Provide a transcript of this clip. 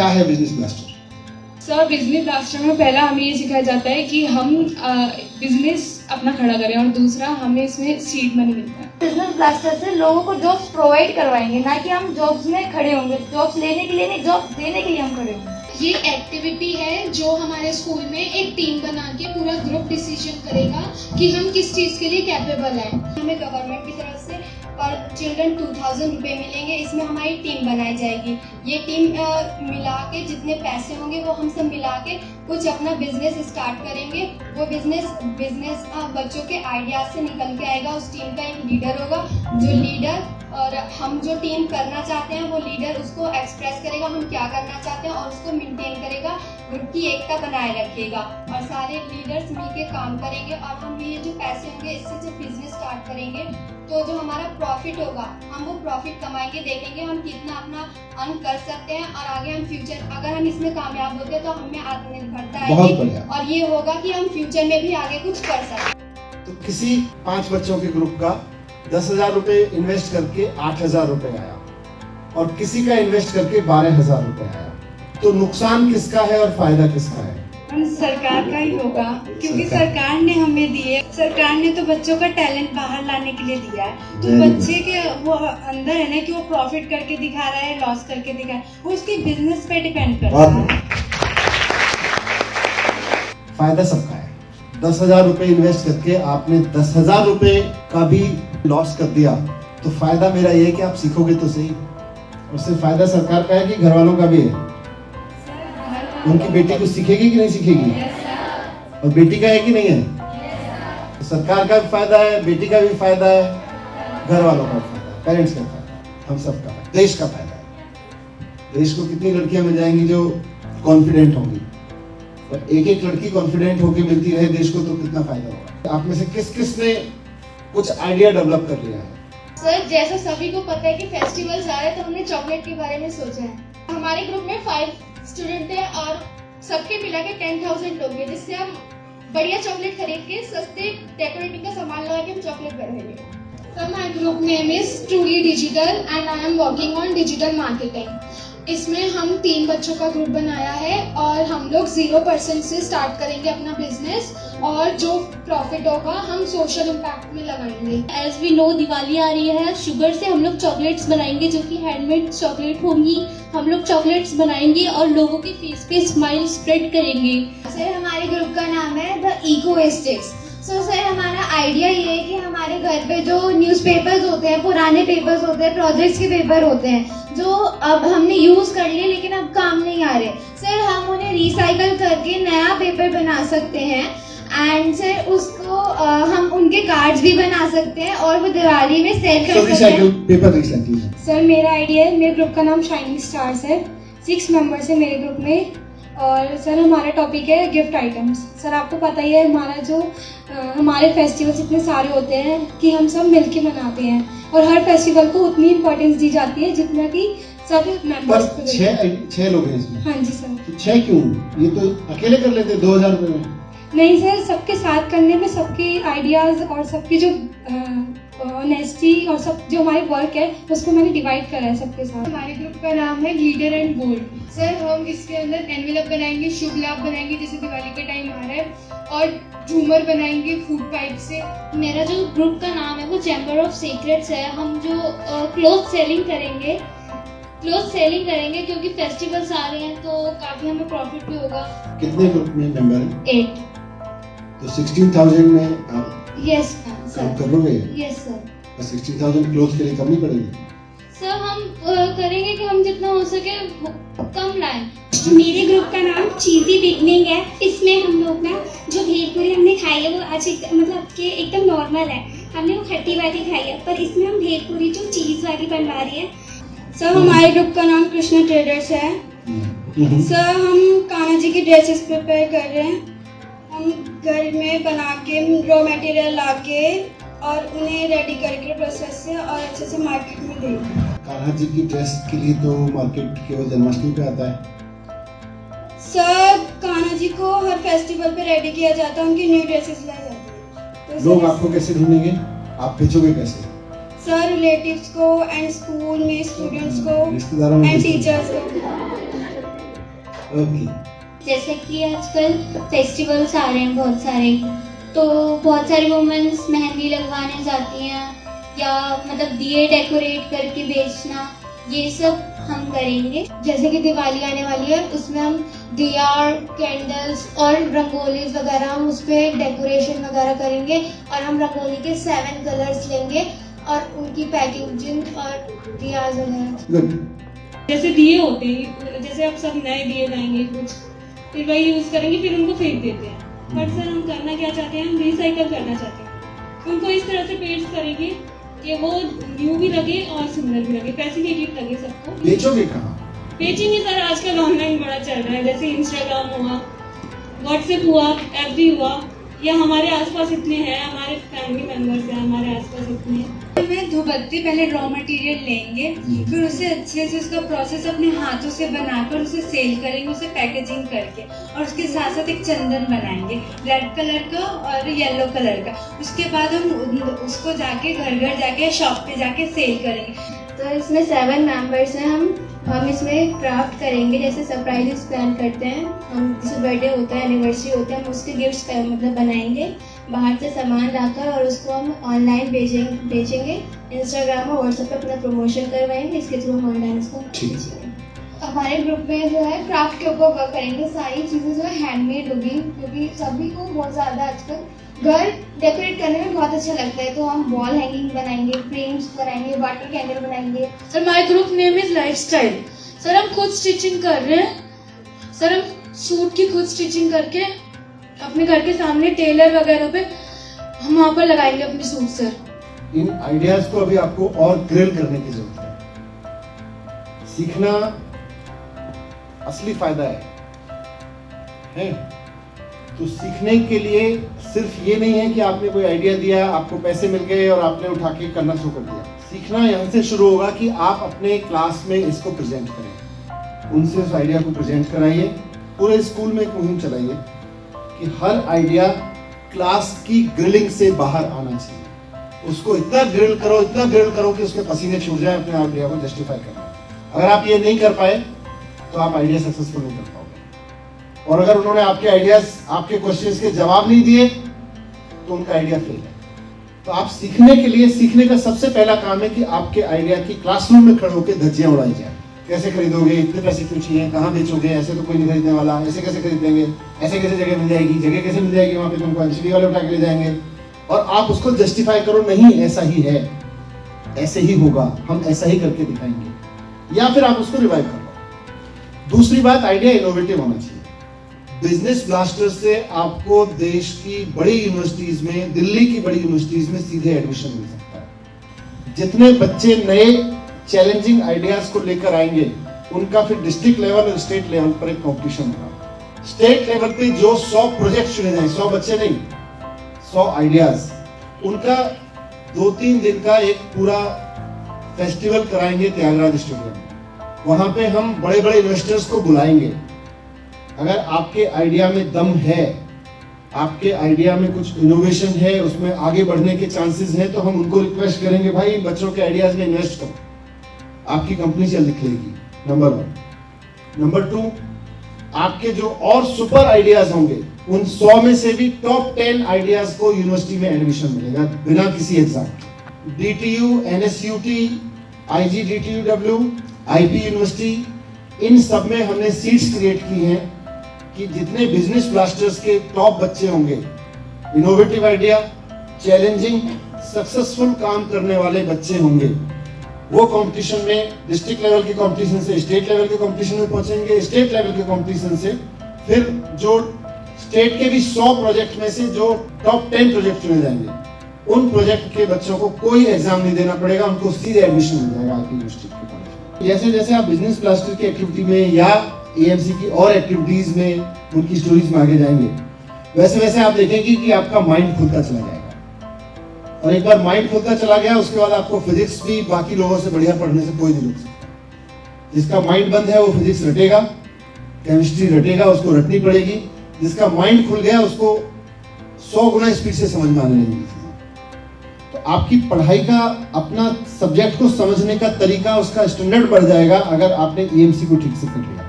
क्या है business blaster? Sir business blaster में पहला हमें ये सिखाया जाता है कि हम बिजनेस अपना खड़ा करें और दूसरा हमें इसमें सीड मनी मिलता है। बिजनेस ब्लास्टर से लोगों को जॉब्स प्रोवाइड करवाएंगे, ना कि हम जॉब्स में खड़े होंगे। जॉब्स लेने के लिए नहीं, जॉब देने के लिए हम खड़े होंगे। ये एक्टिविटी है जो हमारे स्कूल में एक टीम बना के पूरा ग्रुप डिसीजन करेगा कि हम किस चीज़ के लिए कैपेबल हैं। हमें गवर्नमेंट की तरफ से पर चिल्ड्रन 2000 रुपये मिलेंगे। इसमें हमारी टीम बनाई जाएगी। ये टीम मिला के जितने पैसे होंगे वो हम सब मिला के कुछ अपना बिजनेस स्टार्ट करेंगे। वो बिजनेस बच्चों के आइडियाज से निकल के आएगा। उस टीम का एक लीडर होगा, जो लीडर और हम जो टीम करना चाहते हैं वो लीडर उसको एक्सप्रेस करेगा हम क्या करना चाहते हैं और उसको मेंटेन करेगा, ग्रुप की एकता बनाए रखेगा और सारे लीडर्स मिलके काम करेंगे। और हम ये जो पैसे होंगे इससे जब बिजनेस स्टार्ट करेंगे तो जो हमारा प्रॉफिट होगा हम वो प्रॉफिट कमाएंगे, देखेंगे हम कितना अपना अर्न कर सकते हैं और आगे हम फ्यूचर अगर हम इसमें कामयाब होते हैं तो हमें आत्मनिर्भरता आएगी और ये होगा कि हम फ्यूचर में भी आगे कुछ कर सकते। तो किसी 5 बच्चों के ग्रुप का 10,000 रुपए इन्वेस्ट करके 8,000 रुपए आया और किसी का इन्वेस्ट करके 12,000 रुपए आया, तो नुकसान किसका है और फायदा किसका है? सरकार का ही होगा, क्योंकि सरकार ने हमें दिए। सरकार ने तो बच्चों का टैलेंट बाहर लाने के लिए दिया है, तो बच्चे के वो अंदर है ना कि वो प्रॉफिट करके दिखा रहा है, लॉस करके दिखा रहा है, वो उसके बिजनेस पे डिपेंड करता है। फायदा सबका है। 10,000 रुपए इन्वेस्ट करके आपने 10,000 रुपए का भी लॉस कर दिया, तो फायदा मेरा ये है कि आप सीखोगे तो सही। और सिर्फ फायदा सरकार का है कि घर वालों का भी है? उनकी बेटी को सीखेगी कि नहीं सीखेगी? और बेटी का है कि नहीं है? सरकार का भी फायदा है, बेटी का भी फायदा है, घर वालों का फायदा है, पेरेंट्स का फायदा है, हम सबका है, देश का फायदा है। देश को कितनी लड़कियां मिल जाएंगी जो कॉन्फिडेंट होंगी, और एक लड़की कॉन्फिडेंट होकर मिलती रहे देश को, तो कितना फायदा होगा। आप में से किस ने कुछ आइडिया डेवलप कर लिया है? सर जैसा सभी को पता है कि फेस्टिवल्स आ रहे हैं तो हमने चॉकलेट के बारे में सोचा है। हमारे ग्रुप में 5 स्टूडेंट है और सबके मिला के 10,000 लोग हैं, जिससे हम बढ़िया चॉकलेट खरीद के सस्ते डेकोरेटिंग का सामान लगा के हम चॉकलेट बनाएंगे। Sir my group name is truly digital and I am working on digital marketing. इसमें हम 3 बच्चों का ग्रुप बनाया है और हम लोग 0% से स्टार्ट करेंगे अपना बिजनेस और जो प्रॉफिट होगा हम सोशल इम्पैक्ट में लगाएंगे। एज वी नो दिवाली आ रही है, शुगर से हम लोग चॉकलेट्स बनाएंगे जो कि हैंडमेड चॉकलेट होंगी। हम लोग चॉकलेट्स बनाएंगे और लोगों के फेस पे स्माइल स्प्रेड करेंगे। सर हमारे ग्रुप का नाम है द इकोइस्टिक्स। सर हमारा आइडिया ये है कि हमारे घर पे जो न्यूज़पेपर्स होते हैं, पुराने पेपर्स होते हैं, प्रोजेक्ट्स के पेपर होते हैं जो अब हमने यूज़ कर लिए लेकिन अब काम नहीं आ रहे, सर हम उन्हें रिसाइकल करके नया पेपर बना सकते हैं एंड सर उसको हम उनके कार्ड्स भी बना सकते हैं और वो दिवाली में सेल कर सकते हैं। Paper recycling. सर मेरा आइडिया है, मेरे ग्रुप का नाम शाइनिंग स्टार्स है, 6 मेंबर्स है मेरे ग्रुप में और सर हमारा टॉपिक है गिफ्ट आइटम्स। सर आपको पता ही है हमारा जो हमारे फेस्टिवल्स इतने सारे होते हैं कि हम सब मिलके मनाते हैं और हर फेस्टिवल को उतनी इम्पोर्टेंस दी जाती है जितना कि सब मेंबर्स को। 6 लोग हैं इसमें? हाँ जी सर। 6 क्यों? ये तो अकेले कर लेते 2,000 रुपए में। नहीं सर, सबके साथ करने में सबके आइडियाज और सबकी जो ऑनेस्टी और सब जो हमारे वर्क है उसको मैंने डिवाइड करा है सबके साथ। हमारे ग्रुप का नाम है ग्लिटर एंड गोल्ड। सर हम इसके अंदर एनवेलप बनाएंगे, शुभ लाभ बनाएंगे जैसे दिवाली का टाइम आ रहा है और झूमर बनाएंगे फूड पाइप से। मेरा जो ग्रुप का नाम है वो चैम्बर ऑफ सीक्रेट्स है। हम जो क्लोथ सेलिंग करेंगे क्योंकि फेस्टिवल्स आ रहे हैं तो काफी हमें प्रॉफिट भी होगा। कितने ग्रुप में मेंबर हैं? 8। तो 16,000 में आप यस काम करोगे? Yes sir. 16,000 क्लोथ के लिए कम नहीं पड़ेगी? सर हम करेंगे कि हम जितना हो सके कम लाएं। मेरे ग्रुप का नाम चीज़ी बिगनिंग है। इसमें हम लोग ना जो भेलपुरी हमने खाई है वो आज मतलब कि एकदम नॉर्मल है, हमने वो खट्टी वाली खाई है, पर इसमें हम भेलपुरी जो चीज़ वाली बनवा रही है। सर हमारे ग्रुप का नाम कृष्णा ट्रेडर्स है। सर हम कान्हा जी की ड्रेसेस प्रिपेयर कर रहे हैं। हम घर में बना के रॉ मटेरियल ला के और उन्हें रेडी करके प्रोसेस से और अच्छे से मार्केट में देंगे। कान्हा जी की ड्रेस के लिए तो मार्केट केवल जन्माष्टमी पे आता है। सर कान्हा जी को हर फेस्टिवल पे रेडी किया जाता है, उनकी न्यू ड्रेसेस लाई जाती है। लोग आपको कैसे ढूंढेंगे? आप बेचोगे कैसे? सर रिलेटिव्स को एंड स्कूल में स्टूडेंट्स को रिश्तेदारों में एंड टीचर्स को। ओके, जैसे कि आजकल फेस्टिवल्स आ रहे हैं बहुत सारे, तो बहुत सारी वुमेन्स मेहंदी लगवाने जाती हैं या मतलब दिए डेकोरेट करके बेचना, ये सब हम करेंगे। जैसे कि दिवाली आने वाली है, उसमें हम दिया, कैंडल्स और रंगोलीज वगैरह हम उस पर डेकोरेशन वगैरह करेंगे और हम रंगोली के 7 कलर्स लेंगे और उनकी पैकेजिंग और दिया वगैरह। गुड। जैसे दिए होते हैं, जैसे आप सब नए दिए लाएंगे कुछ, फिर वही यूज करेंगे, फिर उनको फेंक देते हैं। बट सर हम करना क्या चाहते हैं, हम रिसाइकल करना चाहते हैं। उनको इस तरह से पेस्ट करेंगे कि वो न्यू भी लगे और सुंदर भी लगे, फैसिनेटेड लगे सबको। बेचोगे कहाँ? बेचेंगे सर, आजकल ऑनलाइन बड़ा चल रहा है, जैसे इंस्टाग्राम हुआ, व्हाट्सएप हुआ, एफबी हुआ, या हमारे आसपास इतने हैं, हमारे फैमिली मेंबर्स हैं हमारे आसपास इतने हैं। हमें धूपबत्ती पहले रॉ मटेरियल लेंगे, फिर उसे अच्छे से उसका प्रोसेस अपने हाथों से बनाकर उसे सेल करेंगे, उसे पैकेजिंग करके, और उसके साथ साथ एक चंदन बनाएंगे रेड कलर का और येलो कलर का। उसके बाद हम उसको जाके घर घर जाके शॉप पे जाके सेल करेंगे। तो इसमें 7 मेंबर्स हैं हम इसमें क्राफ्ट करेंगे, जैसे सरप्राइजेस प्लान करते हैं हम, जैसे बर्थडे होता है, एनिवर्सरी होता है, हम उसके गिफ्ट्स मतलब बनाएंगे बाहर से सामान लाकर, और उसको हम ऑनलाइन बेचेंगे इंस्टाग्राम और व्हाट्सएप पे अपना प्रमोशन करवाएंगे, इसके थ्रू हम ऑनलाइन उसको बेचेंगे। हमारे ग्रुप में जो है क्राफ्ट के ऊपर वर्क करेंगे, सारी चीज़ें जो है हैंडमेड होगी, क्योंकि सभी को बहुत ज़्यादा आजकल घर डेकोरेट करने में बहुत अच्छा लगता है। तो हम वॉल हैंगिंग बनाएंगे, फ्रेम्स बनाएंगे, वाटर कैंडल बनाएंगे। Sir my group name is lifestyle. Sir हम खुद स्टिचिंग कर रहे हैं। सर हम सूट की खुद स्टिचिंग करके अपने घर के सामने टेलर वगैरह पे हम वहाँ पर लगाएंगे अपने सूट। सर इन आइडियाज को अभी आपको और ग्रिल करने की जरूरत है। सीखना असली फायदा है? तो सीखने के लिए सिर्फ ये नहीं है कि आपने कोई आइडिया दिया, आपको पैसे मिल गए और आपने उठा के करना शुरू कर दिया। सीखना यहाँ से शुरू होगा कि आप अपने क्लास में इसको प्रेजेंट करें, उनसे उस आइडिया को प्रेजेंट कराइए। पूरे स्कूल में एक मुहिम चलाइए कि हर आइडिया क्लास की ग्रिलिंग से बाहर आना चाहिए। उसको इतना ग्रिल करो कि उसके पसीने छूट जाए अपने आइडिया को जस्टिफाई करना। अगर आप ये नहीं कर पाए तो आप आइडिया सक्सेसफुल नहीं कर पाओगे। और अगर उन्होंने आपके आइडियाज, आपके क्वेश्चंस के जवाब नहीं दिए तो उनका आइडिया फेल है। तो आप सीखने का सबसे पहला काम है कि आपके आइडिया की क्लासरूम में खड़े होकर धज्जियां उड़ाई जाए। कैसे खरीदोगे, इतने पैसे क्यों चाहिए, कहाँ बेचोगे, ऐसे तो कोई नहीं खरीदने वाला, ऐसे कैसे खरीदेंगे, ऐसे कैसे जगह मिल जाएगी, जगह कैसे मिल जाएगी, वहाँ पे तुमको एमसीडी वाले उठा के ले जाएंगे। और आप उसको जस्टिफाई करो, नहीं ऐसा ही है, ऐसे ही होगा, हम ऐसा ही करके दिखाएंगे, या फिर आप उसको रिवाइव कर लो। दूसरी बात, आइडिया इनोवेटिव होना चाहिए। बिजनेस ब्लास्टर से आपको देश की बड़ी यूनिवर्सिटीज में, दिल्ली की बड़ी यूनिवर्सिटीज में सीधे एडमिशन मिल सकता है। जितने बच्चे नए चैलेंजिंग आइडियाज को लेकर आएंगे, उनका फिर डिस्ट्रिक्ट लेवल और स्टेट लेवल पर एक कंपटीशन होगा। स्टेट लेवल पे जो 100 प्रोजेक्ट चुने जाए, 100 बच्चे नहीं, 100 आइडियाज, उनका 2-3 दिन का एक पूरा फेस्टिवल कराएंगे त्यागराज स्टेडियम में। वहां पे हम बड़े बड़े इन्वेस्टर्स को बुलाएंगे। अगर आपके आइडिया में दम है, आपके आइडिया में कुछ इनोवेशन है, उसमें आगे बढ़ने के चांसेस हैं, तो हम उनको रिक्वेस्ट करेंगे, भाई बच्चों के आइडियाज में इन्वेस्ट करो, आपकी कंपनी चल निकलेगी। नंबर 1। नंबर 2, आपके जो और सुपर आइडियाज होंगे, उन 100 में से भी टॉप 10 आइडियाज को यूनिवर्सिटी में एडमिशन मिलेगा बिना किसी एग्जाम के। DTU, NSUT, IGDTUW, IP university, इन सब में हमने सीट्स क्रिएट की हैं कि जितने बिजनेस ब्लास्टर्स के टॉप बच्चे होंगे, इनोवेटिव आइडिया, चैलेंजिंग, सक्सेसफुल काम करने वाले बच्चे होंगे, वो कंपटीशन में, डिस्ट्रिक्ट लेवल के कंपटीशन से स्टेट लेवल के कंपटीशन में पहुंचेंगे, स्टेट लेवल के कंपटीशन से फिर जो स्टेट के भी 100 प्रोजेक्ट में से जो टॉप 10 प्रोजेक्ट चुने जाएंगे, उन प्रोजेक्ट के बच्चों को कोई एग्जाम नहीं देना पड़ेगा, उनको सीधे एडमिशन मिल जाएगा आपकी यूनिवर्सिटी के कॉलेज में। जैसे जैसे आप बिजनेस ब्लास्टर की एक्टिविटी में या AMC की और एक्टिविटीज में, उनकी स्टोरीज में आगे जाएंगे, वैसे वैसे आप देखेंगे कि आपका माइंड खुलता चला जाएगा। और एक बार माइंड खुलता चला गया, उसके बाद आपको फिजिक्स भी बाकी लोगों से बढ़िया पढ़ने से कोई नहीं रोक सकता। जिसका माइंड बंद है वो फिजिक्स रटेगा, केमिस्ट्री रटेगा, उसको रटनी पड़ेगी। जिसका माइंड खुल गया उसको 100 गुना स्पीड से समझ में आने लगेगी। तो आपकी पढ़ाई का, अपना सब्जेक्ट को समझने का तरीका, उसका स्टैंडर्ड बढ़ जाएगा अगर आपने EMC को ठीक से कर लिया।